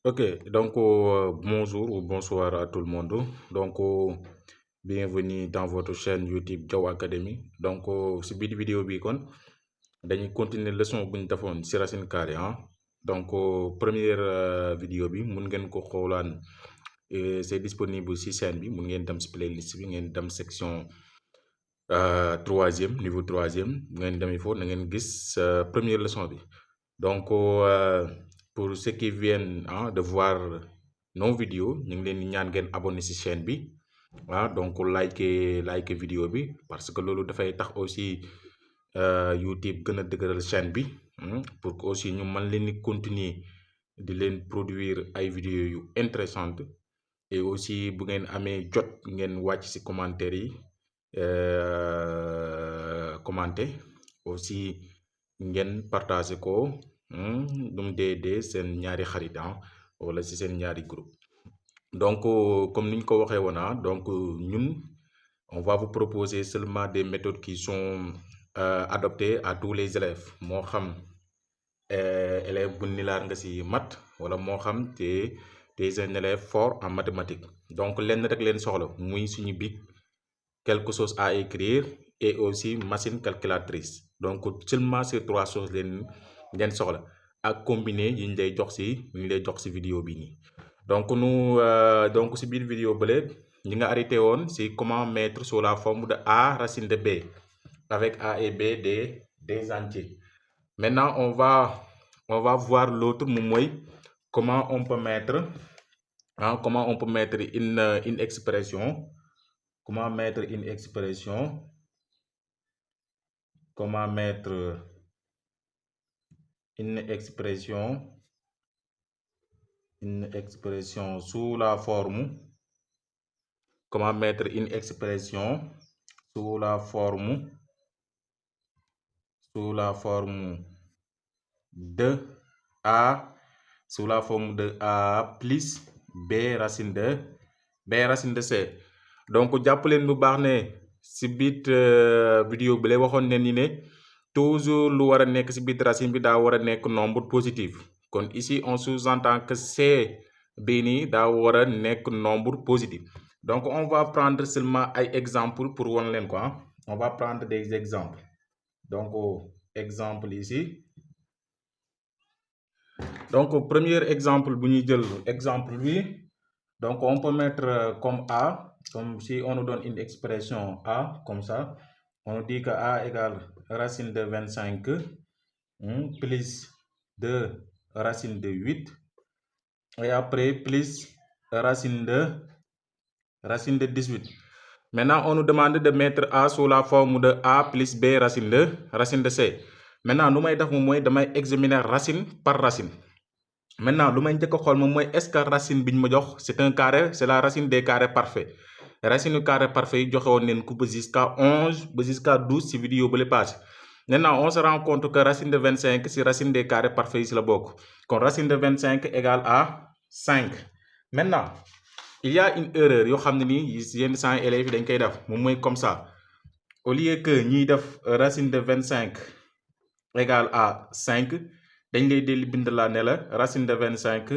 Ok, donc bonjour ou bonsoir à tout le monde. Donc, bienvenue dans votre chaîne YouTube Diaw Academy. Donc, si biir vidéo bi kon dañuy continuer leçon bu ñu defoon si racine carrée ah. Donc, première vidéo bi mun ngeen ko xoolaan c'est disponible si chaîne bi mun ngeen dem si playlist bi ngeen dem section troisième niveau troisième ngeen demee foofu na ngeen gis première leçon bi. Donc, pour ceux qui viennent de voir nos vidéos ñu ngi leen di ñaan ngeen abonné ci chaîne bi donc like vidéo bi parce que loolu dafay tax aussi YouTube gën a dëgëral chaîne bi pour que aussi ñu mën leen di continuer di leen produire ay vidéo yu intéressantes et aussi bu ngeen amee jot ngeen wàcc ci commentaire yi commenter aussi ngeen partager ko nu mu dee seen ñaari xarit wala ci seen ñaari groupe. Donc comme ni ñu ko waxee woon donc ñun on va vous proposer seulement des méthodes qui sont adaptées à tous les élèves moo xam élève bu nilaar nga ci maths wala moo xam te un élève fort en mathématiques. Donc lenn rek leen soxla muy suñu bic quelque chose à écrire et aussi machine calculatrice. Donc seulement ces trois choses leen soxla ak combiné yi ñu lay jox ci vidéo bi nii. Donc donc ci biir vidéo bële ñi nga arrêté woon ci comment mettre sous la forme de a racine de b avec a et b des entiers. Maintenant on va voir l'autre moom mooy comment on peut mettre une expression comment mettre une expression sous la forme comment mettre une expression sous la forme de a plus b racine de c. Donc jàpp leen bu baax ne si biit vidéo bi lay waxoon ne ni ne toujours lu war a nekk si biit racine bi daa war a nekk nombre positif. Kon ici on sous-entend que c bii nii daa war a nekk nombre positif. Donc on va prendre seulement ay exemples pour wan leen ko on va prendre des exemples. Donc exemple ici. Donc premier exemple bu ñuy jël exemple bi donc on peut mettre comme a comme si on nous donne une expression a comme ça on nous dit que a égale racine de 25 plus 2 racine de 8 et après plus racine de 18. Maintenant on nous demande de mettre a sous la forme de a plus b racine de c. Maintenant lu may def moom mooy damay examiner racine par racine. Maintenant lu may njëkk a xool moom mooy est-ce que racine bi ñu ma jox c'est un carré c'est la racine des carrés parfaits. Racine carré parfait yi joxe woon neen ko ba jusqu'à 11 ba jusqu'à 12 ci vidéo ba le passé. Maintenant on se rend compte que racine de 25 ci racine des carrés parfaits yi ci la bokk kon racine de 25 égale à 5. Maintenant il y a une erreur yoo xam ne nii yenn saa élèves yi dañ koy def moom mooy comme ça au lieu que ñuy def racine de 25 égale à 5 dañ lay dellu bind la ne la racine de 25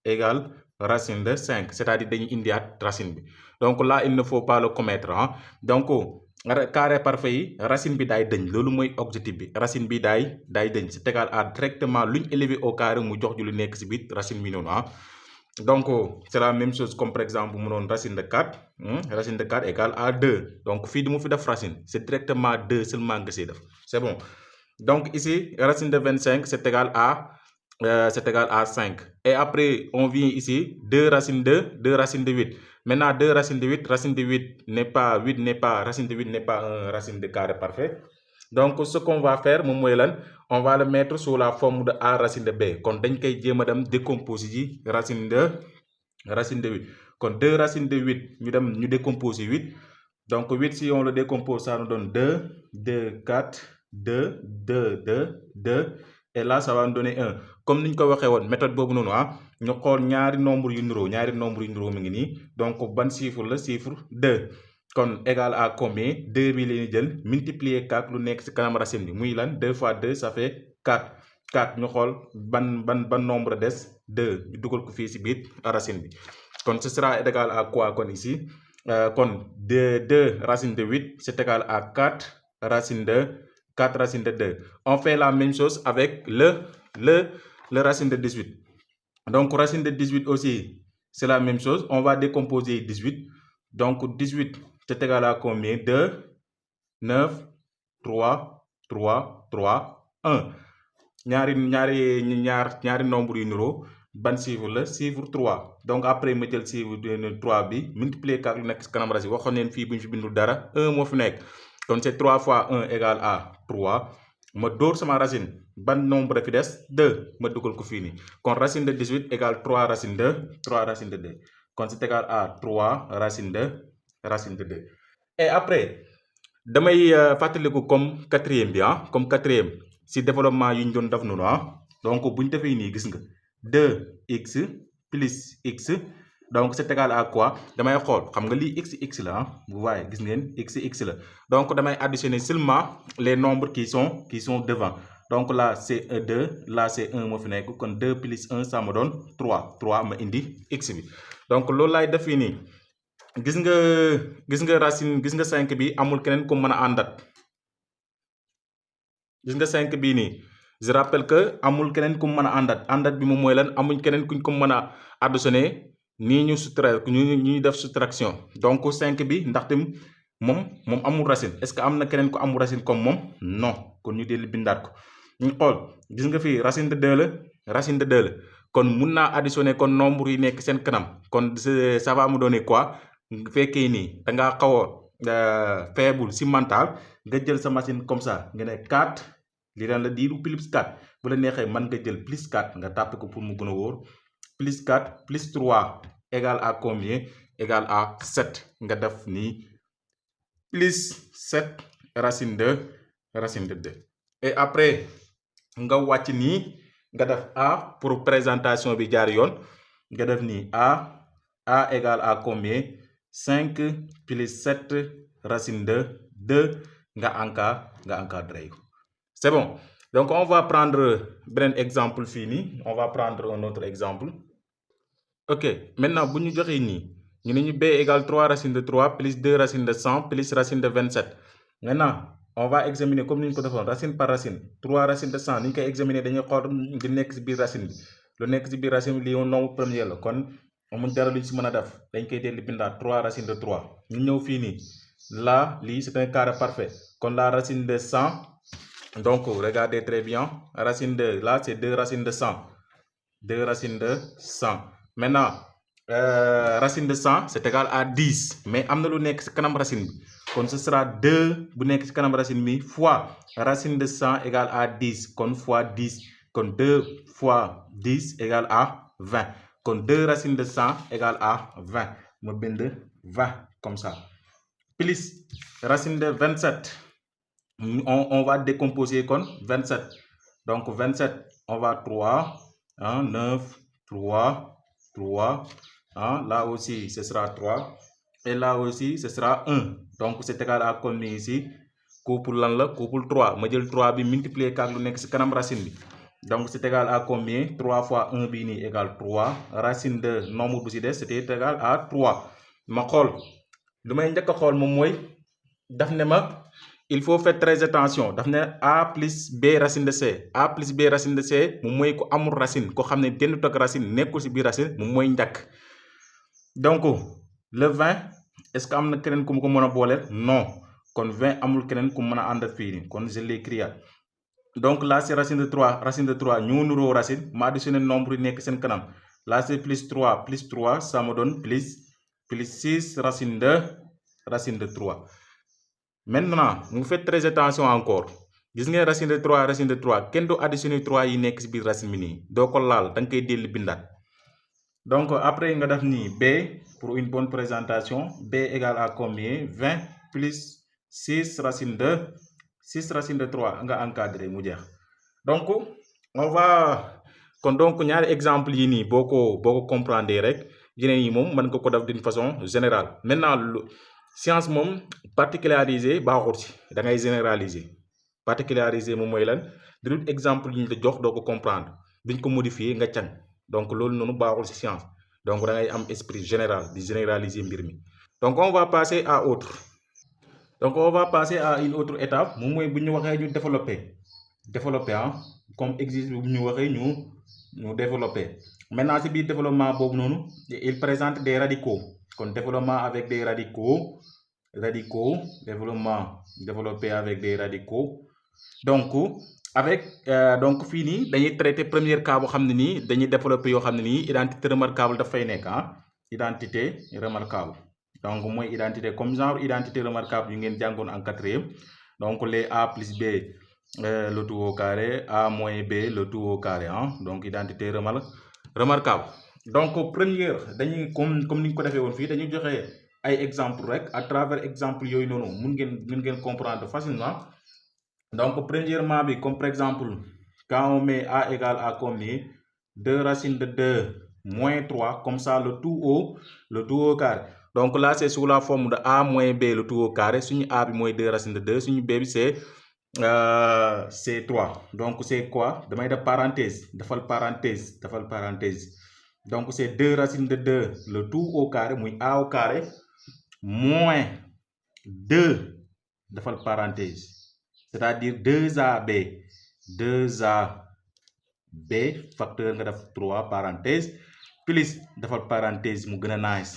égale racine de 5 c'est-à-dire dañuy indiwaat racine bi. Donc là il ne faut pas le commettre donc carré parfait yi racine bi daay dëñ loolu mooy objectif bi racine bi daay dëñ c'est égal à directement lu ñu élevé au carré mu jox ju lu nekk ci biir racine bi noonu donc c'est la même chose comme par exemple mu noon racine de 4 racine de 4 égale à 2 donc fii du mu fi def racine c'est directement 2 seulement nga siy def c'est bon. Donc ici racine de 25 c'est égal à 5 et après on vient ici 2 racine de 8. Maintenant 2 racine de 8 racine de 8 n'est pas racine de 8 n'est pas un racine de carré parfait. Donc ce qu'on va faire moom mooy lan on va le mettre sous la forme de a racine de b kon dañ koy jéem a dem décomposer ji racine de 8 kon 2 racine de 8 ñu dem ñu décomposer 8 donc 8 si on le décompose ça nous donne 2 4 2 2 2 2 et là ça va nous donner 1 comme ni ñu ko waxee woon méthode boobu noonu ñu xool ñaari nombre yu niroo mi ngi nii donc ban chiffre la chiffre 2 kon égal à combien 2 bi la ñuy jël multiplier 4 lu nekk ci kanam racine bi muy lan 2 fois 2 ça fait 4 4 ñu xool ban nombre des 2 ñu dugal ko fii si biir racine bi kon ce sera égal à quoi kon ici kon 2 racine de 8 c'est égal à 4 racine de 4 racine de 2. On fait la même chose avec le racine de 18. Donc racine de 18 aussi, c'est la même chose. On va décomposer 18. Donc 18, c'est égal à combien? 2, 9, 3, 3, 3, 1. ñaari nombre yu niroo ban chiffre la chiffre 3 donc après ma jël chiffre 3 bi multiplier ak lu nekk si kanam racine waxoon neen fii bu ñu fi bindul dara 1 moo fi nekk kon c'est 3 fois 1 égale à 3 ma dóor sama racine ban nombre fi des 2 ma dugal ko fii nii kon racine de 18 égale 3 racine de 2 kon c'est égal à 3 racine de 2 et après damay fàttaliku comme quatrième bi comme quatrième si développement yi ñu doon def noonu donc bu ñu defee nii gis nga 2x plus x donc c'est égal à quoi damay xool xam nga lii x la vous voyez gis ngeen x la donc damay additionner seulement les nombres qui sont devant donc là c'est 2 là c'est 1 moo fi nekk kon 2 plus 1 ça me donne 3 ma indi x bi donc loolu laay def fii nii gis nga racine gis nga 5 bi amul keneen ku mën a àndat gis nga 5 bii nii je rappelle que amul keneen ku mën a àndat bi moom mooy lan amuñ keneen kuñ ko mën a additionner nii ñu def soustraction donc 5 bi ndaxte moom amul racine est-ce que am na keneen ku amul racine comme moom non kon ñu dellu bindaat ko ñu xool gis nga fii racine de 2 la kon mun naa additionner kon nombre yi nekk seen kanam kon ça va me donner quoi fekkee nii da ngaa xaw a faible si mental nga jël sa machine comme ça nga ne 4 li daan la diiru plus 4 bu la neexee mën nga jël plus 4 nga tàppe ko pour mu gën a wóor plus 4 plus 3 égale à combien égale à 7 nga def nii plus 7 racine de 2 et après nga wàcc nii nga def a pour présentation bi jaar yoon nga def nii a égale à combien 5 plus 7 racine de 2 nga encadré ko c'est bon donc on va prendre beneen exemple fii nii on va prendre un autre exemple ok maintenant bu ñu joxee nii ñu ne ñu b égale 3 racine de 3 plus 2 racine de 100 plus racine de 27 maintenant on va examiner comme ni ñu ko defoon racine par racine 3 racine de 100 ni ñu koy examiner dañuy xool di nekk si biir racine bi lu nekk si biir racine bi lii nombre premier la kon amuñ dara luñ si mën a def dañ koy dellu bindaat 3 racine de 3 ñu ñëw fii nii là lii c'est un carré parfait kon la racine de 100 donc regardez très bien racine de là c'est 2 racines de 100 2 racines de 100 maintenant racine de 100 c'est égal à 10 mais am na lu nekk si kanam racine bi kon ce sera 2 bu nekk si kanam racine bi fois racine de 100 égale à 10 kon fois 10 kon 2 fois 10 égale à 20 kon 2 racines de 100 égale à 20 ma bind 20 comme ça plus racine de 27 on va décomposer kon 27 donc 27 on va 3 9 3 là aussi ce sera 3 et là aussi ce sera 1 donc c'est égal à combien ici couple lan la couple 3 ma jël 3 bi multiplier ak lu nekk ci kanam racine bi donc c'est égal à combien 3 fois 1 bii nii égale 3 racine de nombre bu ci des c'était égal à 3 ma xool lu may njëkk a xool moom mooy daf ne ma il faut faire très attention daf ne a plus b racine de c a plus b racine de c moom mooy ku amul racine ko xam ne dendut ak racine nekkul ci biir racine moom mooy njëkk donc le 20 est-ce que am na keneen ku mu ko mën a booleel non kon 20 amul keneen ku mën a àndal fii nii kon je l'écris donc là c'est racine de 3 ñoo nuroo racine ma additionné nombre yi nekk seen kanam là c'est plus 3 ça me donne plus 6 racine de 3 maintenant vous faites très attention encore gis ngeen racine de 3 kenn du additionné 3 yi nekk ci biir racine bi nii doo ko laal da nga koy dellu bindaat donc après nga def nii b pour une bonne présentation b égale à combien 20 plus 6 racine de 3 nga encadré mu jeex donc on va kon donc ñaari exemple yi nii boo ko comprendre rek yeneen yi moom mën nga ko def d'une façon générale maintenant science moom particularisé baaxul ci da ngay généraliser particulariser moom mooy lan direct exemple yi ñu la jox doo ko comprendre duñ ko modifier nga can donc loolu noonu baaxul ci science donc da ngay am esprit général di généraliser mbir mi donc on va passer à autre donc on va passer à une autre étape moom mooy bu ñu waxee ñu développer ah comme existe bu ñu waxee ñu développer maintenant ci biir développement boobu noonu il présente des radicaux kon développement avec des radicaux développement développé avec des radicaux donc avec donc fii nii dañuy traiter premier cas boo xam ne nii dañuy développer yoo xam ne nii identité remarquable daf fay nekk ah identité remarquable donc mooy identité comme genre identité remarquable yu ngeen jàngoon en quatrième donc les a plus b le tout au carré a moins b le tout au carré ah donc identité remarquable donc première dañuy comme ni ñu ko defee woon fii dañuy joxe ay exemple rek à travers exemple yooyu noonu mun ngeen comprendre facilement donc premièrement bi comme par exemple quand on met a égale à combien 2 racines de 2 moins 3 comme ça le tout au carré donc là c'est sous la forme de a moins b le tout au carré suñu a bi mooy 2 racines de 2 suñu b bi c'est 3 donc c'est quoi damay def parenthèse defal parenthèse donc c'est 2 racines de 2 le tout au carré muy a au carré moins 2 defal parenthèse c'est-à-dire 2ab 2ab facteur nga def 3 parenthèse plus defal parenthèse mu gën a nice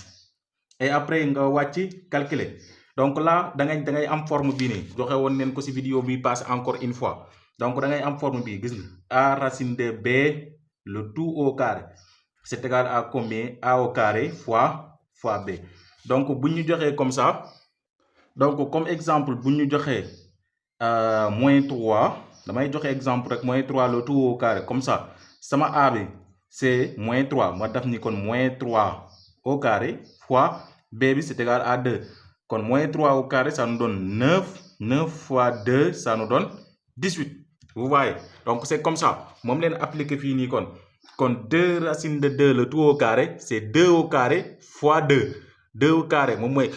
et après nga wàcc calculer donc là da ngay am forme bii nii joxe woon neen ko ci vidéo bi passé encore une fois donc da ngay am forme bii gis nga a racine de b le tout au carré c'est égal à combien a au carré fois b donc bu ñu joxee comme ça donc comme exemple bu ñu joxee moins 3 damay joxe exemple rek moins 3 le tout au carré comme ça sama a bi c'est moins 3 ma def ni kon moins 3 au carré fois b bi c'est égal à 2 kon moins 3 au carré ça nous donne 9 fois 2 ça nous donne 18 vous voyez donc c'est comme ça moom leen appliquer fii nii kon 2 racines de 2 le tout au carré c'est 2 au carré fois 2 au carré moom mooy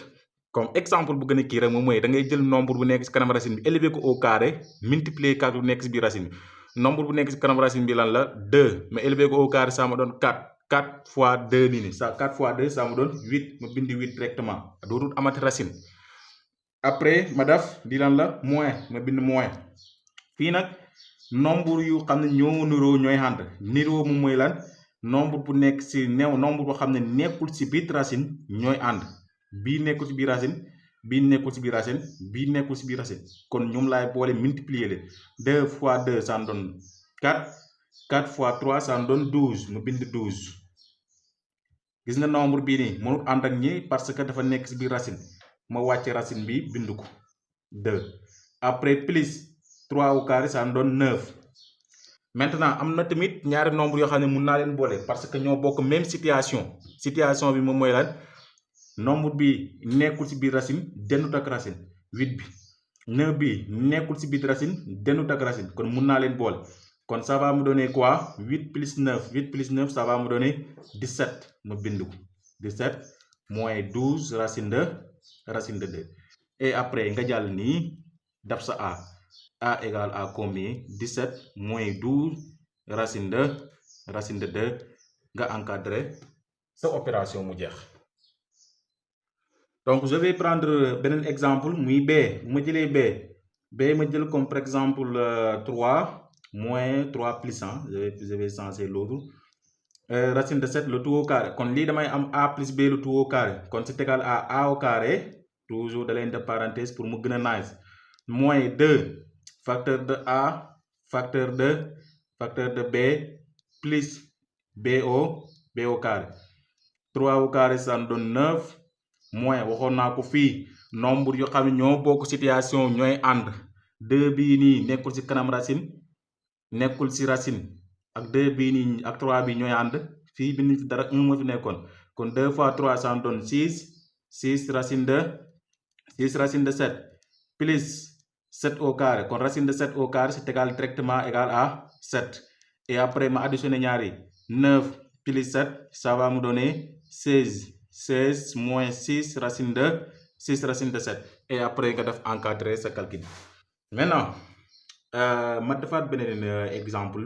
comme exemple bu gën a kii rek moom mooy da ngay jël nombre bu nekk ci kanam racine bi élevé ko au carré multiplier 4 bu nekk ci biir racine bi nombre bu nekk ci kanam racine bi lan la 2 mais élevé ko au carré ça me donne 4 fois 2 nii ça 4 fois 2 ça me donne 8 ma bind 8 directement dootul amati racine après ma def di lan la moins ma bind moins fii nag nombre yu xam ne ñoo niroo ñooy ànd niroo moom mooy lan nombre bu nekk ci nombre boo xam ne nekkul ci biir racine ñooy ànd bii nekkul ci biir racine bii nekkul ci biir racine bii nekkul ci biir racine kon ñoom laay boole multiplier leen 2 fois 2 ça me donne 4 4 fois 3 ça me donne 12 ma bind 12 gis nga nombre bii nii mënut ànd ak ñi parce que dafa nekk ci biir racine ma wàcce racine bi bind ko 2 après plus 3 au carré ça me donne 9 maintenant am na tamit ñaari nombre yoo xam ne mun naa leen boole parce que ñoo bokk même situation bi moom mooy lan nombre bi nekkul ci biir racine dendut ak racine 8 bi 9 bi nekkul ci biir racine dendut ak racine kon mun naa leen boole kon ça va me donner quoi 8 plus 9 ça va me donner 17 ma bind ko 17 moins 12 racine de 2 et après nga jàll nii daf sa a égale à combien 17 moins 12 racine de 2 nga encadrer sa opération mu jeex. donc je vais prendre beneen exemple muy b bu ma jëlee b ma jël comme par exemple 3 moins 3 plus 1 je vais changer l'autre racine de 7 le tout au carré kon lii damay am a plus b le tout au carré kon c'est égal à a au carré toujours da leen de parenthèse pour mu gën a nice moins 2 facteur de a facteur de b plus b au carré 3 au carré ça nous donne 9 moins waxoon naa ko fii nombre yoo xam ne ñoo bokk situation ñooy ànd 2 bii nii nekkul ci kanam racine nekkul ci racine ak 2 bii nii ak 3 bi ñooy ànd fii bi ni dara 1 moo fi nekkoon kon 2 fois 3 ça me donne 6 racine de 7 plus 7 au carré kon racine de 7 au carré c'est directement égal à 7 et après ma additionné ñaari 9 plus 7 ça va me donner 16 moins 6 racine de 7 et après nga def encadrer sa calcul maintenant ma defaat beneen exemple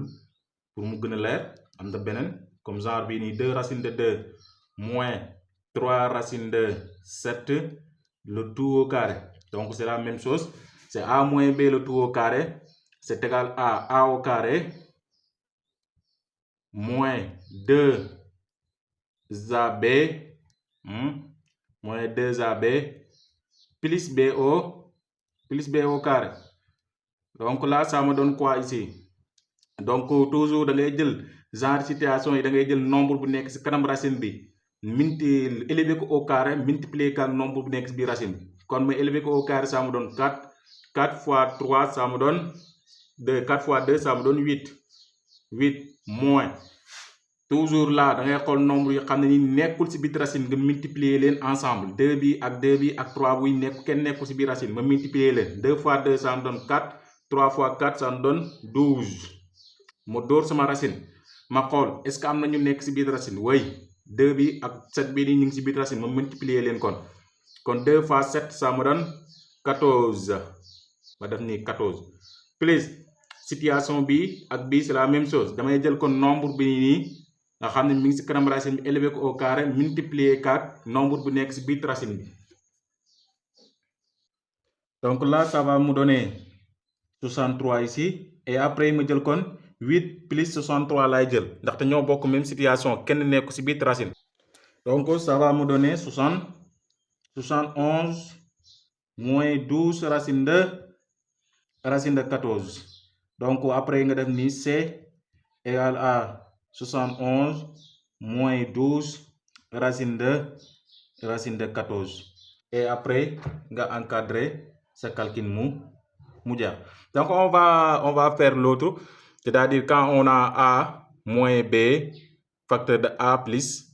pour mu gën a leer. Am na beneen comme genre bii nii 2 racine de 2 moins 3 racine de 7 le tout au carré. Donc c'est la même chose, c'est a moins b le tout au carré, c'est égal à a au carré moins 2ab moins 2ab plus b au carré. Donc là ça me donne quoi ici? Donc toujours da ngay jël genre situation yi da ngay jël nombre bu nekk ci kanam racine bi élevé ko au carré multiplier par nombre bu nekk ci biir racine bi. Kon ma élevé ko au carré ça me donne 4, 4 fois 3 ça me donne 2, 4 fois 2 ça me donne 8, 8 moins toujours là da ngay xool nombre yi xam ne ni nekkul ci biir racine nga multiplier leen ensemble 2 bi ak 3 buy nekk kenn nekkul ci biir racine ma multiplier leen 2 fois 2 ça me donne 4, 3 fois 4 ça me donne 12. ma dóor sama racine ma xool est-ce que am na ñu nekk ci biir racine way 2 bi ak 7 bi ni ñu ngi ci biir racine ma multiplier leen kon 2 fois 7 ça me donne 14 ma def nii 14 plus situation bi ak bi c'est la même chose damay jël kon nombre bi nii nga xam ne mi ngi ci kanam racine bi élevé ko au carré multiplier 4 nombre bu nekk ci biir racine bi. Donc là ça va me donner 63 ici et après ma jël kon 8 plus 63 laay jël ndaxte ñoo bokk même situation kenn nekku ci biir racine. Donc ça va me donner 71 moins 12 racine de 14. Donc après nga def ni c égale à 71 moins 12 racine de 14. Et après nga encadrer sa calcul mu jeex. Donc on va faire l'autre, c'est-à-dire quand on a a moins b facteur de a plus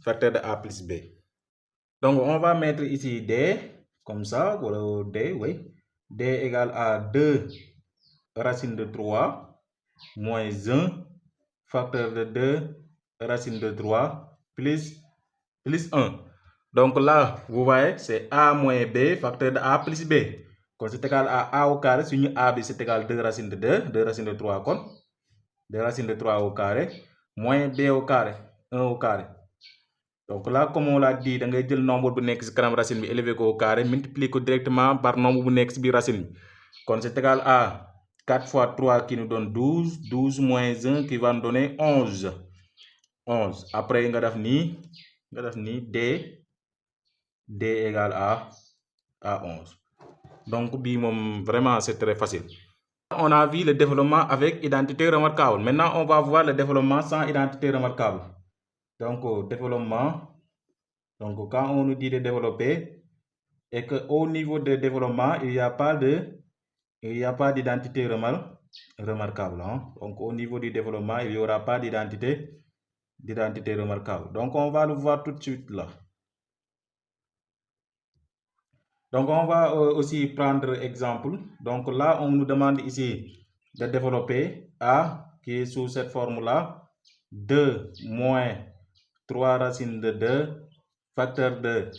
b. Donc on va mettre ici d comme ça, voilà d, oui. D égale à 2 racine de 3 moins 1 facteur de 2 racine de 3 plus 1. Donc là, vous voyez, c'est a moins b facteur de a plus b. Quand c'est égal à a au carré, si nous a b c'est égal à 2 racine de 2, 2 racine de 3 kon 2 racine de 3 au carré moins b au carré, 1 au carré. Donc là, comme on l'a dit, da ngay jël nombre bu nekk ci kanam racine bi élevé ko au carré multiplier ko directement par nombre bu nekk ci biir racine bi. Kon c'est égal à 4 fois 3 qui nous donne 12, 12 moins 1 qui va nous donner 11. 11. Après nga def nii d égale à 11. Donc bii moom vraiment c'est très facile. On a vu le développement avec identité remarquable. Maintenant on va voir le développement sans identité remarquable. Donc développement, donc quand on nous dit de développer et que au niveau de développement il n'y a pas d'identité remarquable, hein? Donc au niveau du développement il n'y aura pas d'identité remarquable. Donc on va le voir tout de suite là. Donc on va aussi prendre exemple. Donc là on nous demande ici de développer a qui est sous cette forme-là, 2 moins 3 racine de 2 facteur de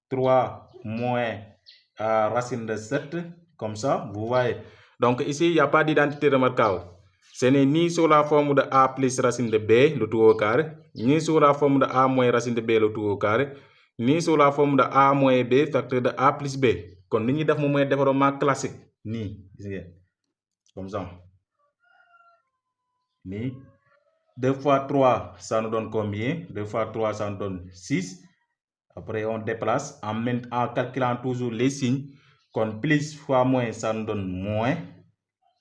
3 moins racine de 7, comme ça, vous voyez. Donc ici, il n'y a pas d'identité remarquable. Ce n'est ni sous la forme de a plus racine de b, le tout au carré, ni sous la forme de a moins racine de b, le tout au carré, ni sous la forme de a moins b facteur de a plus b. Kon li ñuy def moom mooy développement classique nii gis ngeen comme ça nii 2 fois 3 ça nous donne combien? 2 fois 3 ça nous donne 6. Après on déplace en calculant toujours les signes. Kon plus fois moins ça nous donne moins.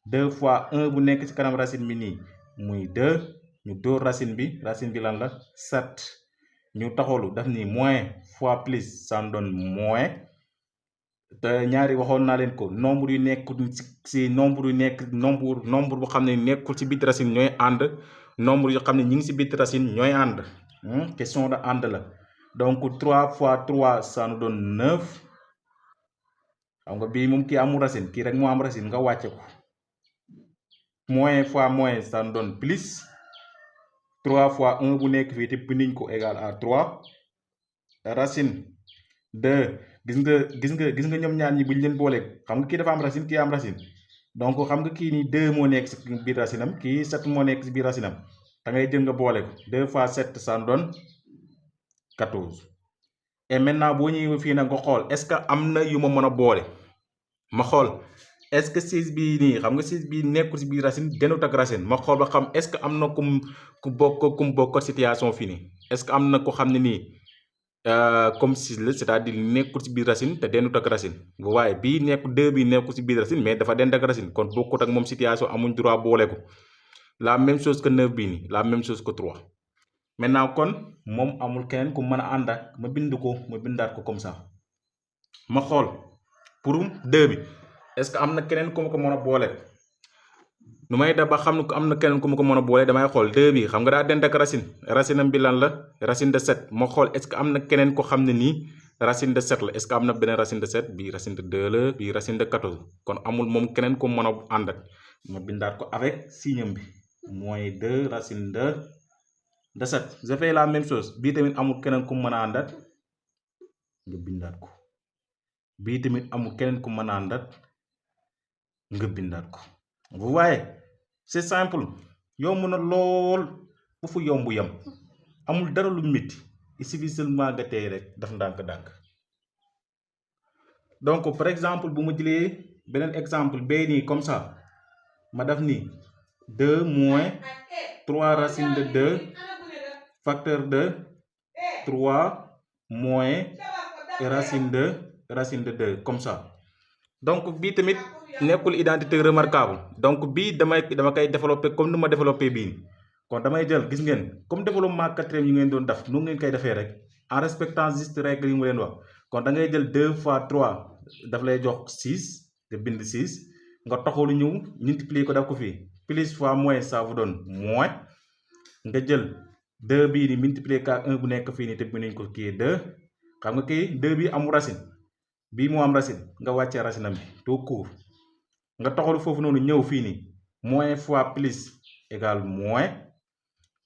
2 fois 1 bu nekk ci kanam racine bi nii muy 2 ñu dóor racine bi lan la 7 ñu taxalu daf ni moins fois plus ça nous donne moins. te ñaari waxoon naa leen ko nombre yu nekkul ci nombre bu xam ne nekkul ci biir racine ñooy ànd, nombre yu xam ne ñi ngi ci biir racine ñooy ànd. Question de ànd la. Donc 3 fois 3 ça nous donne 9. xam nga bii moom kii amul racine kii rek moo am racine nga wàcce ko. Moins fois moins ça nous donne plus. 3 fois 1 bu nekk fii te binduñ ko égal à 3. Racine 2 gis nga ñoom ñaar ñi buñ leen boole xam nga kii dafa am racine kii am racine donc xam nga kii nii 2 moo nekk si biir racine am kii 7 moo nekk si biir racine am da ngay jël nga boole ko 2 fois 7 ça donne 14 et maintenant boo ñëwee fii nag nga xool est-ce que am na yu ma mën a boole ma xool est-ce que 6 bii nii xam nga 6 bii nekkul si biir racine denut ak racine ma xool ba xam est-ce que am na ku bokk situation fii nii est-ce que am na ko xam ne nii comme 6 la c'est-à-dire nekkul si biir racine te denut ak racine bu waaye bii nekk 2 bii nekkul si biir racine mais dafa dend ak racine kon bokkut ak moom situation amuñ droit boole ko la même chose que 9 bii nii la même chose que 3 maintenant kon moom amul keneen ku mën a ànd ak ma bindaat ko comme ça ma xool pour 2 bi est-ce que am na keneen ku ma ko mën a boole nu may def ba xam ne am na keneen ku ma ko mën a boole damay xool 2 bi xam nga daa dend ak racine am bi lan la racine de 7 ma xool est-ce que am na keneen ko xam ne nii racine de 7 la est-ce que am na beneen racine de 7 bii racine de 2 la bii racine de 14 kon amul moom keneen ku mën a ànd ak ma bindaat ko avec signe bi mooy 2 racine de 7 je fais la même chose bii tamit amul keneen ku mën a àndat nga bindaat ko bii tamit amul keneen ku mën a àndat nga bindaat ko vous voyez c'est simple yomb na lool bu fu yomb yam amul dara lu métti il suffit seulement nga tey rek daf ndànk-ndànk donc par exemple bu ma jëlee beneen exemple bee nii comme ça ma def nii 2 moins 3 racine de 2 facteur de 3 moins racine de 2 comme ça donc bii tamit nekkul identité remarquable donc bii dama koy développer comme ni ma développer bii kon damay jël gis ngeen comme développement quatrième yi ngeen doon def nu ngeen koy defee rek en respectant juste règle yi mu leen wax kon da ngay jël 2 fois 3 daf lay jox 6 nga bind 6 nga taxalu ñëw multiplier ko def ko fii plus fois moins ça vous donne moins nga jël 2 bii di multiplier par 1 bu nekk fii nii te bu nañ ko kii 2 xam nga kii 2 bi amul racine bii moo am racine nga wàccee racine am bi tout court nga taxalu foofu noonu ñëw fii nii moins fois plus égale moins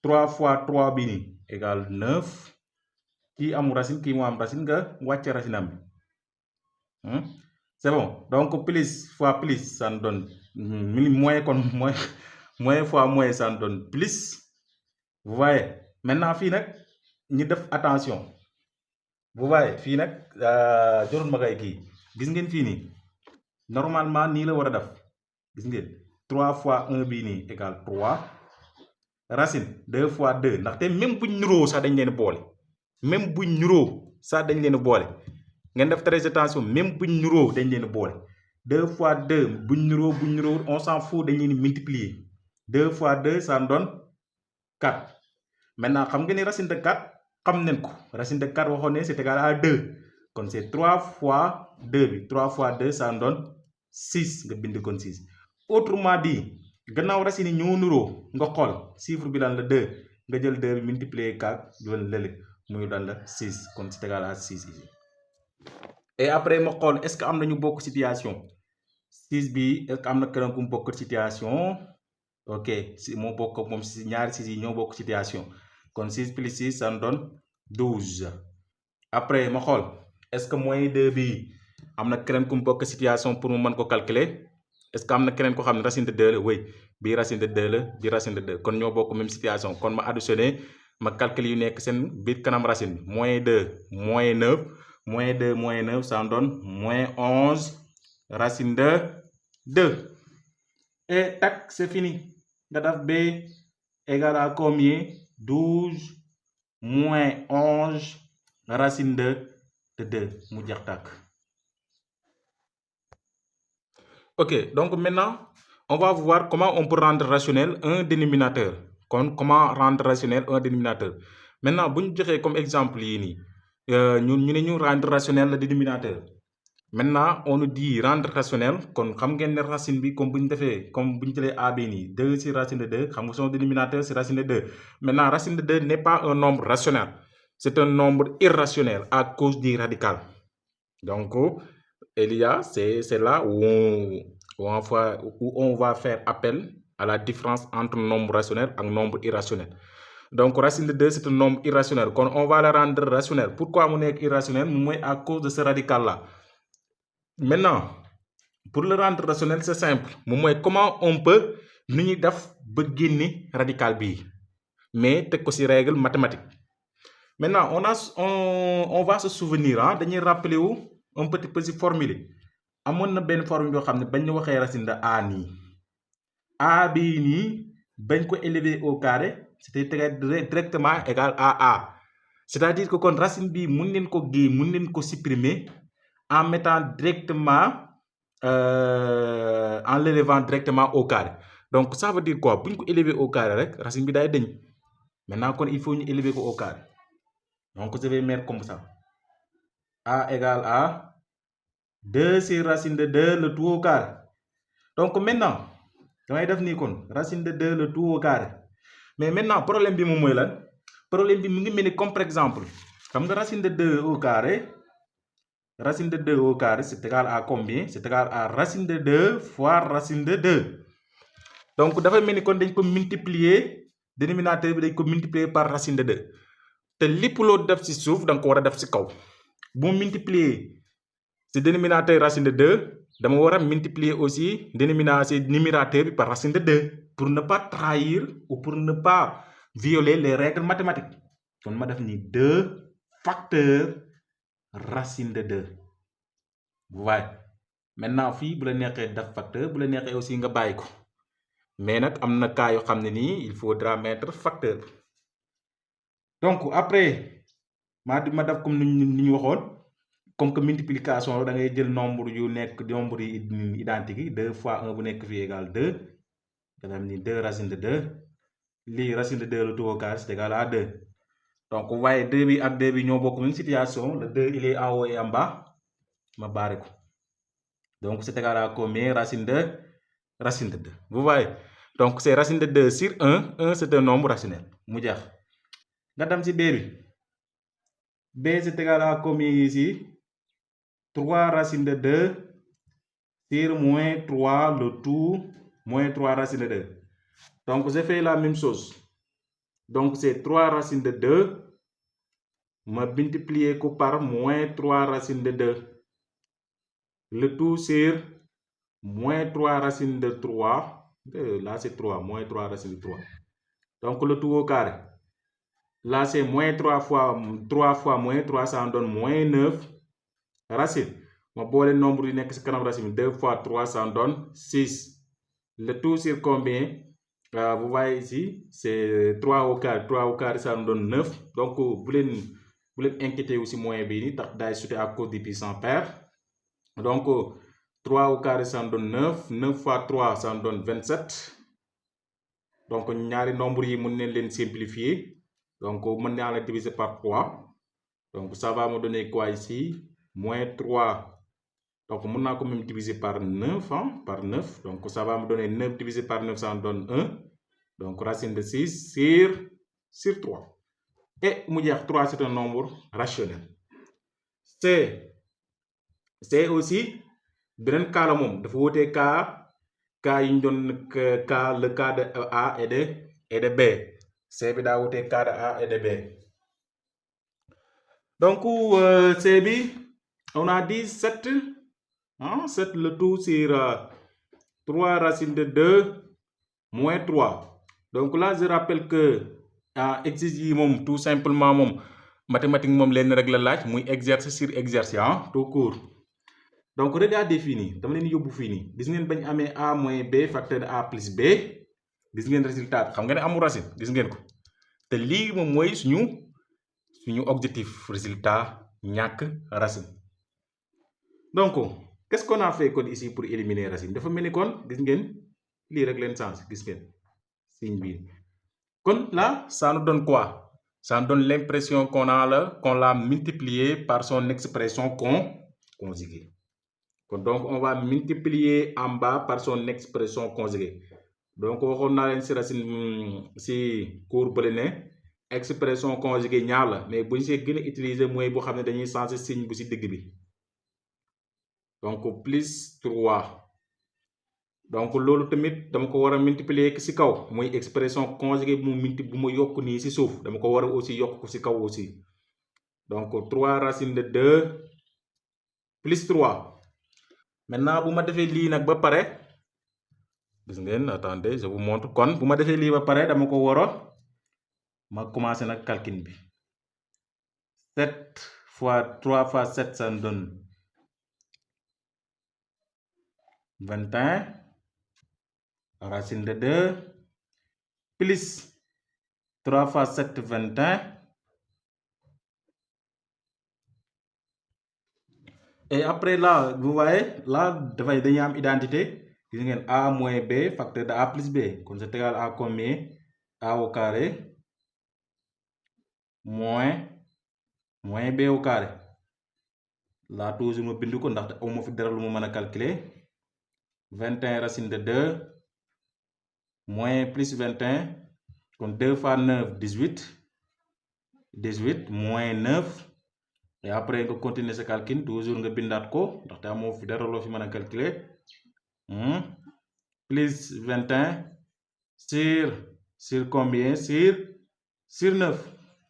3 fois 3 bii nii égale 9 kii amul racine kii moo am racine nga wàccee racine am bi c'est bon donc plus fois plus ça nous donne moins kon moins fois moins ça nous donne plus vous voyez maintenant fii nag ñu def attention vous voyez fii nag jorul ma koy kii gis ngeen fii nii normalement nii la war a def gis ngeen 3 fois 1 bii nii égale 3 racine 2 fois 2 ndaxte même buñ niroo sax dañ leen boole même buñ niroo sax dañ leen boole ngeen def très attention même buñ niroo dañ leen boole 2 fois 2 buñ niroo on s'en fout dañ leen multiplier 2 fois 2 ça donne 4 maintenant xam nga ni racine de 4 xam nañ ko racine de 4 waxoon ne c'est égal à 2 kon c'est 3 fois 2 bi 3 fois 2 ça donne 6 nga bind kon 6 autrement dit gannaaw racine yi ñoo niroo nga xool chiffre bi lan la 2 nga jël 2 bi multiplier 4 doon lële muy daan la 6 kon c'est égal à 6 ici et après ma xool est-ce que am na ñu bokk situation 6 bi est-ce que am na keneen ku mu bokk situation ok si moo bokk moom si ñaari 6 yi ñoo bokk situation kon 6 plus 6 ça nous donne 12 après ma xool est-ce que moins 2 bi am na keneen ku mu bokk situation pour mu mën ko calculer est-ce que am na keneen ko xam ne racine de 2 la oui bii racine de 2 la bii racine de 2 kon ñoo bokk même situation kon ma additionné ma calculer yu nekk seen biir kanam racine bi moins 2 moins 9 moins 2 moins 9 ça donne moins 11 racine de 2 et tac c'est fini nga def b égale à combien 12 moins 11 racine de 2 mu jeex tàkk. Ok, donc maintenant, on va voir comment on peut rendre rationnel un dénominateur. Comment rendre rationnel un dénominateur. Maintenant, si nous prenons comme exemple, nous rendre rationnel le dénominateur. Maintenant, on nous dit rendre rationnel, comme nous racine bi, comme nous avons A, B, 2 c'est racine de 2, comme son dénominateur c'est racine de 2. Maintenant, racine de 2 n'est pas un nombre rationnel, c'est un nombre irrationnel à cause du radical. Donc, c'est là où on va faire appel à la différence entre nombre rationnel et nombre irrationnel. Donc, racine de 2, c'est un nombre irrationnel. Quand on va le rendre rationnel. Pourquoi on est irrationnel? À cause de ce radical-là. Maintenant, pour le rendre rationnel c'est simple moom mooy comment on peut nu ñuy def ba génne radical bii mais teg ko ci règle mathématique. Maintenant on va se souvenir dañuy rappeler wu un petit peu ci formule amoon na benn formule yoo xam ne bañ ñu waxee racine de a nii a bii nii bañ ko élever au carré c'était directement égal à a c'est-à-dire que kon racine bi mun leen ko supprimer en mettant directement en l'élevant directement au carré donc ça veut dire quoi bu ñu ko élever au carré rek racine bi day deñ maintenant kon il faut ñu élever ko au carré donc je vais mettre comme ça a égale à 2 sur racine de 2 le tout au carré donc maintenant damay def nii kon racine de 2 le tout au carré mais maintenant problème bi moom mooy lan problème bi mu ngi mel ni comme par exemple xam nga racine de 2 au carré racine de 2 au carré c'est égal à combien c'est égal à racine de 2 fois racine de 2 donc dafa mel ni kon dañ ko multiplier dénominateur bi dañ ko multiplier par racine de 2 te lépp loo def ci suuf da nga ko war a def ci kaw bu ma multiplier ci dénominateur racine de 2 dama war a multiplier aussi numérateur bi par racine de 2 pour ne pas trahir ou pour ne pas violer les règles mathématiques kon ma def ni 2 facteur racine de 2 vous voyez maintenant fii bu la neexee def facteur bu la neexee aussi nga bàyyi ko mais nag am na cas yoo xam ne nii il faudra mettre facteur donc après ma def comme ni ñu waxoon comme que multiplication da ngay jël nombre yu nekk nombre yi identique yi 2 fois 1 bu nekk fii égal 2 da nga xam ni 2 racine de 2 lii racine de 2 le tout au carré c'est égal à 2 donc vous voyez 2 bi ak 2 bi ñoo bokk même situation le 2 il est en haut et en bas ma barré ko donc c'est égal à combien racine de 2 vous voyez donc c'est racine de 2 sur 1 c'est un nombre rationnel mu jeex nga dem ci b bi b c'est égal à combien ici 3 racine de 2 sur moins 3 le tout moins 3 racine de 2 donc j'ai fait la même chose donc c'est 3 racine de 2 ma multiplier ko par moins 3 racine de 2 le tout sur moins 3 racine de 3 là c'est 3 moins 3 racine de 3 donc le tout au carré là c'est moins 3 fois moins 3 ça en donne moins 9 racine ma boole nombre yi nekk ci kanam racine 2 fois 3 ça en donne 6 le tout sur combien vous voyez ici c'est 3 au carré ça en donne 9 donc bu leen inquiété aussi moyen bii nii tax daay sauter à cause du puissance pair donc 3 au carré ça en donne 9 9 fois 3 ça en donne 27 donc ñaari nombre yi mën nañ leen simplifier donc mën naa la diviser par 3 donc ça va me donner quoi ici moins 3 donc mën naa ko même diviser par 9 par 9 donc ça va me donner 9 divisé par 9 ça en donne 1 donc racine de 6 sur 3 et mu jeex 3 c'est un nombre rationnel c'est aussi beneen cas la moom dafa wutee cas yi ñu doon le cas de A et de B C bi daa wutee cas de A et de B donc C bi on a dit 7 7 le tout sur 3 racine de 2 moins 3 donc là je rappelle que exercice yi moom tout simplement moom mathématique moom leen rek la laaj muy exercice sur exercice tout court donc regardez fii nii dama leen yóbbu fii nii gis ngeen bañ amee a moins b facteur de a plus b gis ngeen résultat bi xam nga ne amul racine gis ngeen ko te lii moom mooy suñu objectif résultat ñàkk racine donc qu'est-ce qu'on a fait kon ici pour éliminer racine dafa mel ni kon gis ngeen lii rek leen sens gis ngeen signe bii kon là ça nous donne quoi ça nous donne l'impression qu'on l'a multiplié par son expression conjuguée donc on va multiplier en bas par son expression conjuguée donc waxoon naa leen si racine si cours bële ne expression conjuguée ñaar la mais bu ñu see gën a utiliser mooy boo xam ne dañuy changer signe bu si digg bi donc plus 3 donc loolu tamit dama ko war a multiplier si kaw muy expression conjuguée bu ma yokk nii si suuf dama ko war a aussi yokk ko si kaw aussi donc 3 racine de 2 plus 3 maintenant bu ma defee lii nag ba pare gis ngeen attendez je vous montre kon bu ma defee lii ba pare dama ko war a ma commencé nag calcul bi 7 fois 3 fois 7 ça me donne 21 racine de 2 plus 3 fois 7 21 et après là vous voyez là dafay dañuy am identité gis ngeen a moins b facteur de a plus b kon c'est égal à combien a au carré moins b au carré là toujours ma bind ko ndaxte aw ma fi dara lu ma mën a calculer 21 racine de 2 moins plus 21 kon 2 fois 9 18 moins 9 et après nga continuer sa calcul toujours nga bindaat ko ndaxte amoo fi dara loo fi mën a calculer plus 21 sur combien sur 9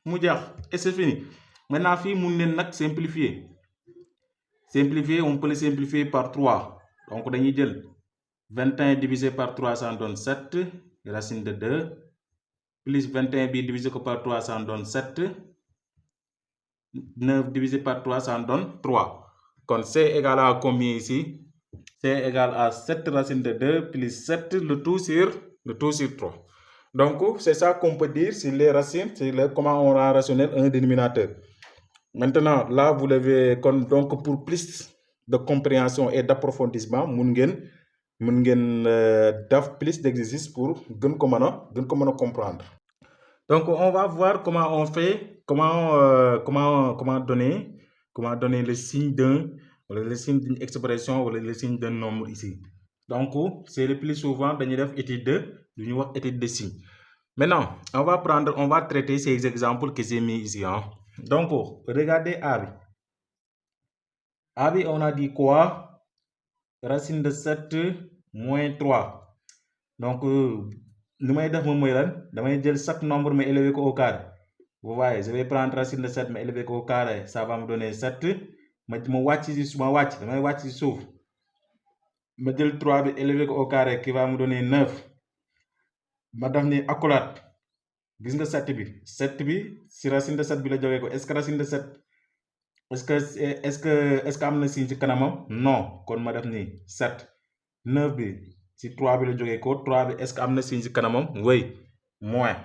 mu jeex et c'est fini maintenant fii mun leen nag simplifier on peut le simplifier par 3 donc dañuy jël 21 divisé par 3 ça donne 7 racine de 2 plus 21 bi divisé ko par 3 ça donne 7 9 divisé par 3 ça donne 3 kon c égale à combien ici c égale à 7 racine de 2 plus 7 le tout sur 3 donc c'est ça qu'on peut dire sur les racines, comment on rend rationnel un dénominateur. Maintenant là vous l'avez donc pour plus de compréhension et d'approfondissement mun ngeen def plus d'exercices pour gën ko mën a comprendre. Donc on va voir comment on fait comment donner le signe wala le signe d'une expression wala le signe d'un nombre ici. Donc c'est le plus souvent dañuy def étude de signe. Maintenant on va traiter ces exemples que j'ai mis ici donc regardez A bi on a dit quoi? Racine de 7 moins 3 donc li may def moom mooy lan damay jël chaque nombre ma élever ko au carré. Vous voyez je vais prendre racine de 7 ma élever ko au carré ça va me donner 7 ma wàcc damay wàcc ci suuf ma jël 3 bi élever ko au carré qui va me donner 9 ma def ni accolade gis nga 7 bi si racine de 7 bi la jógee ko est-ce que racine de 7 est-ce que am na signe ci kanamam non kon ma def ni 7 9 bi ci 3 bi la jógee ko 3 bi est-ce que am na signe ci kanamam oui moins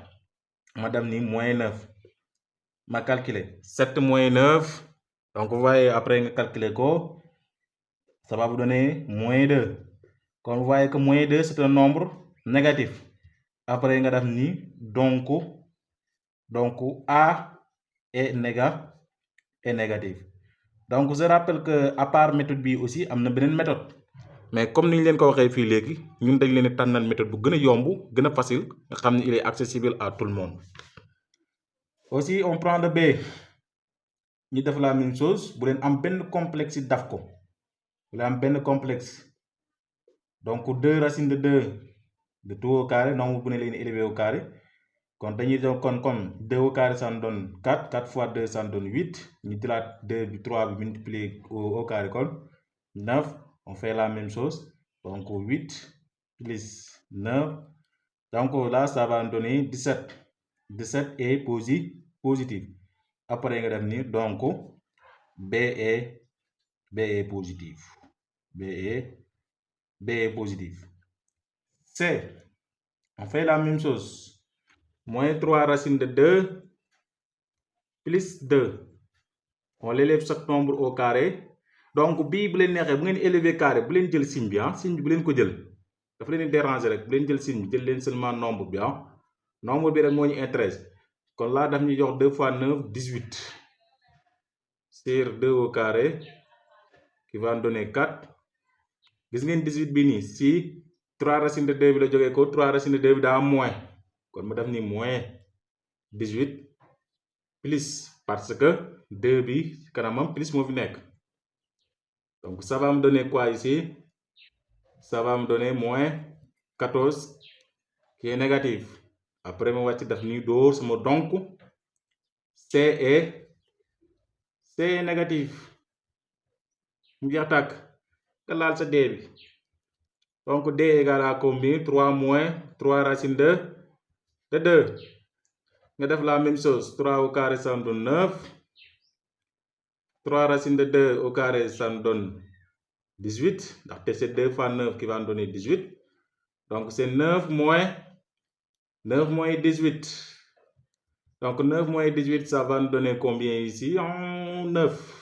ma def ni moins 9 ma calculer 7 moins 9 donc vous voyez après nga calculer ko ça va vous donner moins 2 kon vous voyez que moins 2 c'est un nombre négatif après nga def ni donc A est négatif donc je rappelle que à part méthode bi aussi am na beneen méthode mais comme ni ñu leen ko waxee fii léegi ñun dañ leen tànnal méthode bu gën a yomb gën a facile nga xam ne il est accessible à tout le monde. Aussi on prend le B ñu def la même chose bu leen am benn complexe daf ko bu leen am benn complexe donc 2 racine de 2 de tout au carré nombre bu ne leen élevé au carré kon dañuy jox kon comme 2 au carré ça donne 4 4 fois 2 ça donne 8 ñu jëlaat 2 bi 3 bi multiplier au carré kon 9 on fait la même chose donc 8 plus 9 donc là ça va donner 17 est positif après nga def ni donc B est positif B est positif. C on fait la même chose moins 3 racine de 2 plus 2 on l'élève chaque nombre au carré donc bii bu leen neexee bu ngeen élever carré bu leen jël signe bi signe bi bu leen ko jël dafa leen déranger rek bu leen jël signe bi jël leen seulement nombre bi nombre bi rek moo ñu intéresse kon laa daf ñu jox 2 fois 9 18 sur 2 au carré qui va donner 4 gis ngeen 18 bi nii si 3 racine de 2 bi la jógee ko 3 racine de 2 bi daa am moins kon ma def ni moins 18 plus parce que 2 bi kanamam plus moo fi nekk donc ça va me donner quoi ici ça va me donner moins 14 qui est négatif après ma wàcc def ni dóor sama donc C est négatif mu jeex tàkk nga laal sa D bi donc D égale à combien 3 moins 3 racine de 2 nga def la même chose 3 au carré ça me donne 9 3 racine de 2 au carré ça me donne 18 ndaxte c'est 2 fois 9 qui va me donner 18 donc c'est 9 moins 18 donc 9 moins 18 ça va nous donner combien ici 9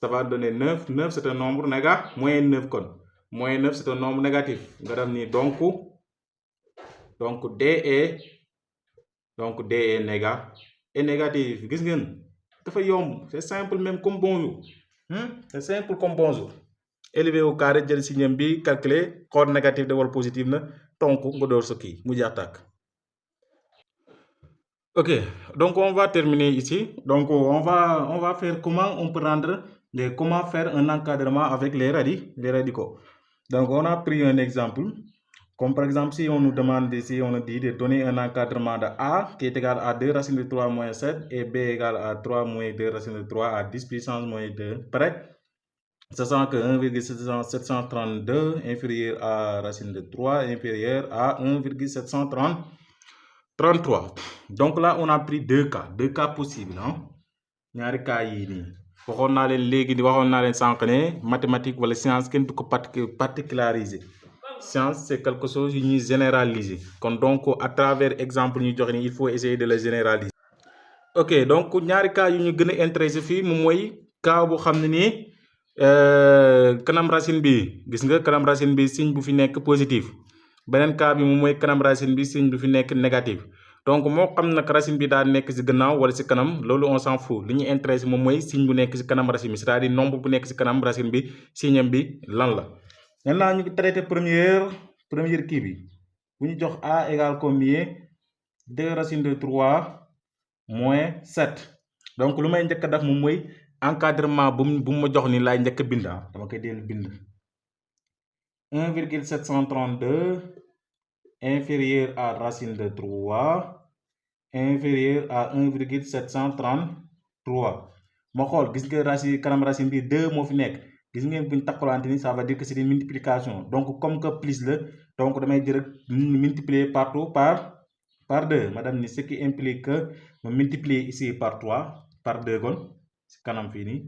ça va donner 9 9 c'est un nombre négatif moins 9 kon moins 9 c'est un nombre négatif nga def nii donc D est négatif gis ngeen dafa yomb c'est simple même comme bonjour c'est simple comme bonjour élevé au carré jël signe bi calculer xool négatif de wala positif na donc nga door sa kii mu jeex tàkk. Ok, donc on va terminer ici. Donc on va faire comment faire un encadrement avec les radicaux. Donc on a pris un exemple. Comme par exemple, si on nous demande ici, on nous dit de donner un encadrement de A qui est égal à 2 racine de 3 moins 7 et B égale à 3 moins 2 racine de 3 à 10 puissance moins 2 près, sachant que 1,732 inférieur à racine de 3 inférieur à 1,733. Donc là, on a pris deux cas possibles. ñaari cas yii nii waxoon naa leen sànq ne mathématique wala science kenn du ko particulariser science c'est quelque chose yu ñuy généraliser kon donc à travers exemple ñu joxe ni il faut essayer de le généraliser. ok donc ñaari cas yu ñu gën a intéressé fii moom mooy cas bu xam ne nii kanam racine bi gis nga kanam racine bi signe bu fi nekk positif beneen cas bi moom mooy kanam racine bi signe bu fi nekk négatif. donc moo xam nag racine bi daa nekk ci gannaaw wala ci kanam loolu on s'en fout li ñu intéressé moom mooy signe bu nekk ci kanam racine bi c'est-à-dire nombre bu nekk ci kanam racine bi signe bi lan la. maintenant ñu traité première kii bi bu ñu jox A égale combien 2 racine de 3 moins 7 donc lu may njëkk a def moom mooy encadrement bu mu ma jox ni laay njëkk a bind dama koy dellu bind 1,732 inférieur à racine de 3 inférieur à 1,733 ma xool gis nga kanam racine bi 2 moo fi nekk gis ngeen buñ takkalante ni ça veut dire que c'est une multiplication donc comme que plus la donc damay jël multiplier partout par 2 madame ni ce qui implique que ma multiplier ici par 3 par 2 kon ci kanam fii nii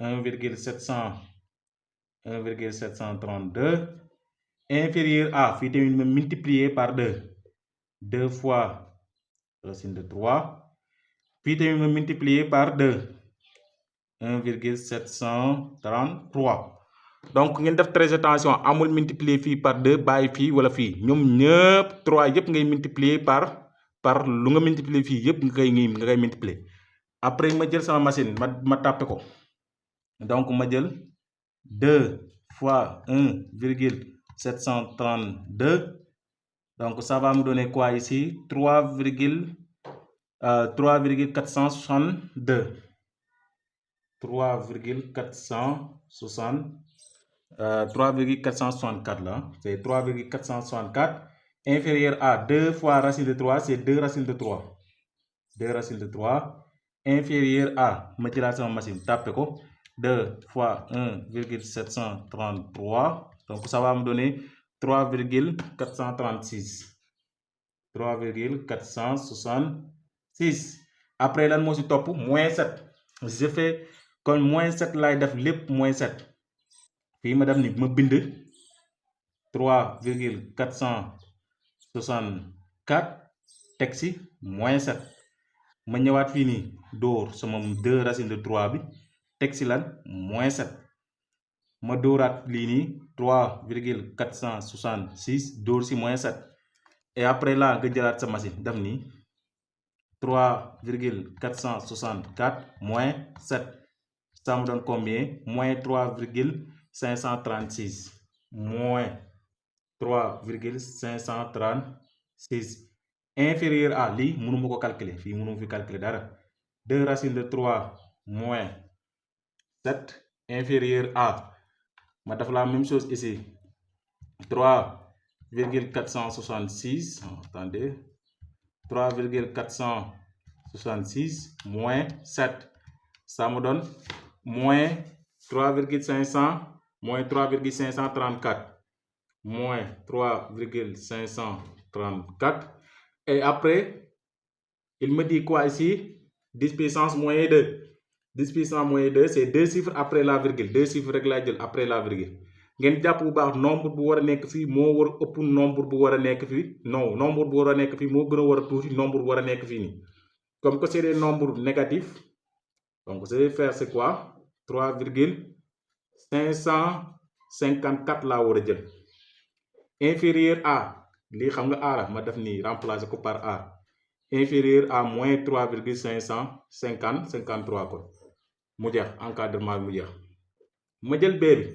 1,732 inférieur à fii tamit ma multiplier par 2 fois racine de 3 fii tamit ma multiplier par 2 1,733 donc ngeen def très attention amul multiplier fii par 2 bàyyi fii wala fii ñoom ñëpp 3 yëpp ngay multiplier par lu nga multiplier fii yëpp nga koy multiplier après ma jël sama machine ma tapé ko donc ma jël 2 fois 1,732 donc ça va me donner quoi ici 3,462 3,464 là c'est 3,464 inférieur à 2 fois racine de 3 c'est 2 racine de 3 2 racine de 3 inférieur à ma jëlaat sama machine tapé ko 2 fois 1,733 donc ça va me donner 3,436 après lan moo si topp moins 7 je fais kon moins 7 laay def lépp moins 7 fii ma def ni ma bind 3,464 teg si moins 7 ma ñëwaat fii nii dóor sama 2 racine de 3 bi teg si lan moins 7 ma dóoraat lii nii 3,466 dóor si moins 7 et après là nga jëlaat sa machine def nii 3,464 moins 7 ça me donne combien moins 3,536 moins 3,536 inférieur à lii mënuma ko calculer fii mënuma fi calculer dara 2 racine de 3 moins 7 inférieur à ma def la même chose ici 3,466 attendez 3,466 moins 7 ça me donne moins 3,500 moins 3,534 moins 3,534. Et après, il me dit quoi ici? 10 puissance moins 2. 10 puissance moins 2, c'est 2 chiffres après la virgule. 2 chiffres rek laa jël après la virgule. ngeen jàpp bu baax nombre bu war a nekk fii moo war a ëpp nombre bu war a nekk fii. Non, nombre bu war a nekk fii moo gën a war a tuuti nombre bu war a nekk fii nii. Comme que c'est des nombres négatifs, donc je vais faire c'est quoi? 3,554 laa war a jël. Inférieur à, lii xam nga A la ma def nii remplacer ko par A. Inférieur à moins 3,553 kon mu jeex encadrement bi mu jeex. ma jël B bi.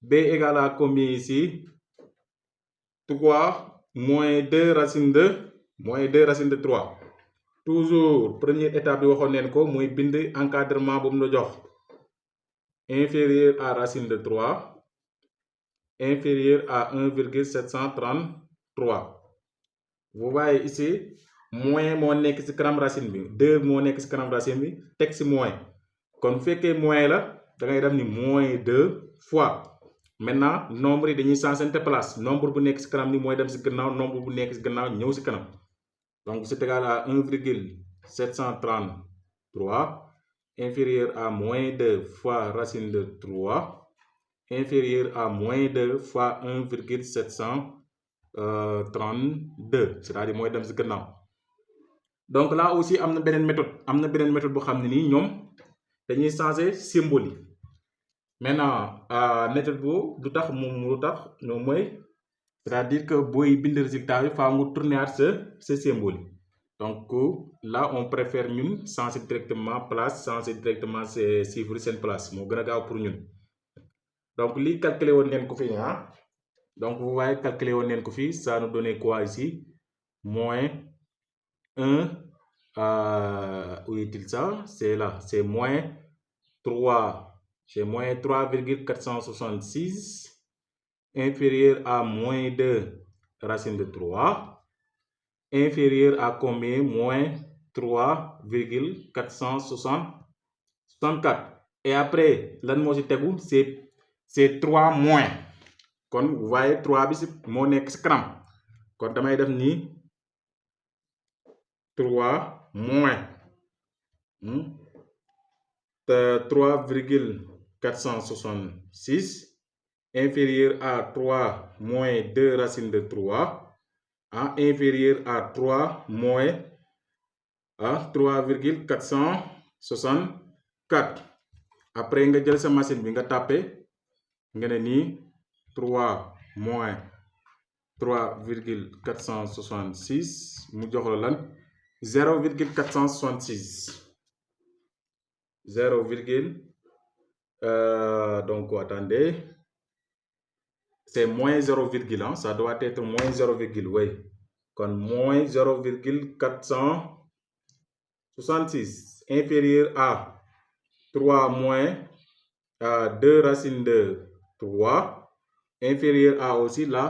B égale à combien ici? 3 moins 2 racine de moins 2 racine de 3. Toujours première étape bi waxoon neen ko mooy bind encadrement bu mu la jox. Inférieur à racine de 3 inférieur à 1,733. Vous voyez ici moins moo nekk ci kanam racine bi 2 moo nekk ci kanam racine bi teg ci moins kon bu fekkee moins la da ngay def ni moins 2 fois. Maintenant nombre yi dañuy changé place nombre bu nekk ci kanam ni mooy dem ci gannaaw nombre bu nekk ci gannaaw ñëw ci kanam. Donc c'est égal à 1,733 inférieur à moins 2 fois racine de 3 inférieur à moins 2 fois 1,732, c'est-à-dire mooy dem ci gannaaw. Donc là aussi am na beneen méthode boo xam ne nii ñoom dañuy changer symbole yi. Maintenant méthode boobu lu tax moom mooy c'est-à-dire que booy bind résultat bi faaw nga tourner ce symbole yi. Donc là on préfère ñun changer directement place changer directement ces chiffres seen place moo gën a gaaw pour ñun. Donc lii calculer woon neen ko fii donc vous voyez calculer woon neen ko fii ça nous donne quoi ici? Moins 1 où est-il ça? C'est là, c'est moins 3. C'est moins 3,466 inférieur à moins 2 racine de 3 inférieur à combien? Moins 3,464. Et après lan moo ci tegu? C'est 3 moins. Kon vous voyez 3 bi ci moo nekk ci kanam kon damay def nii 3 moins 3,466 inférieur à 3 moins 2 racine de 3 inférieur à 3 moins 3,464. Après nga jël sa machine bi nga tapé nga ne nii 3 moins 3,466 mu jox la lan 0,466 donc attendez, c'est moins 0, ça doit être moins 0, oui. Kon moins 0,466 inférieur à 3 moins 2 racine de 3 inférieur à aussi là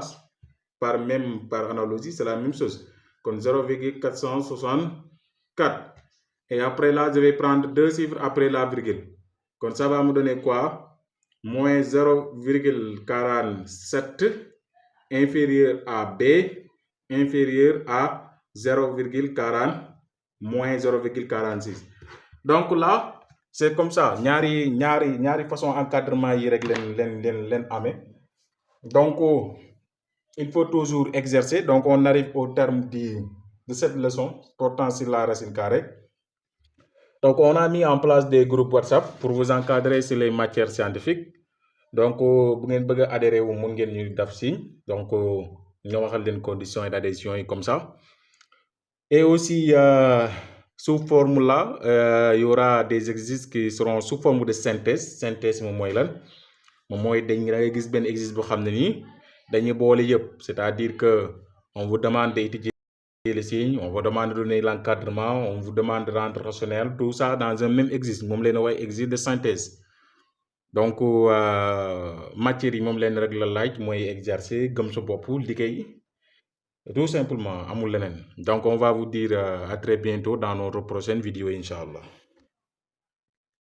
par analogie c'est la même chose. Kon 0,464. Et après là, je vais prendre 2 chiffres après la virgule. Comme ça va me donner quoi? Moins 0,47 inférieur à B inférieur à 0,40 moins 0,46. Donc là, c'est comme ça. ñaari façon encadrement yi rek leen amee. Donc il faut toujours exercer. Donc on arrive au terme de cette leçon portant sur la racine carrée. Donc on a mis en place des groupes WhatsApp pour vous encadrer sur les matières scientifiques. Donc bu ngeen bëgg a adhérer wu mun ngeen ñu def signe donc ñoo waxal leen conditions et d'adhésion yi comme ça. Et aussi sous forme là il y aura des exercices qui seront sous forme de synthèse moom mooy lan moom mooy da ngay gis benn exercice boo xam ne nii dañuy boole yëpp, c'est-à-dire que on vous demande d'étudier les signes, on vous demande de donner l'encadrement, on vous demande de rendre rationnel, tout ça dans un même exercice moom leen way exercice de synthèse. Donc matière yi moom leen rek la laaj mooy exercer gëm sa bopp liggéey tout simplement amul leneen. Donc on va vous dire à très bientôt dans notre prochaine vidéo inch'Allah.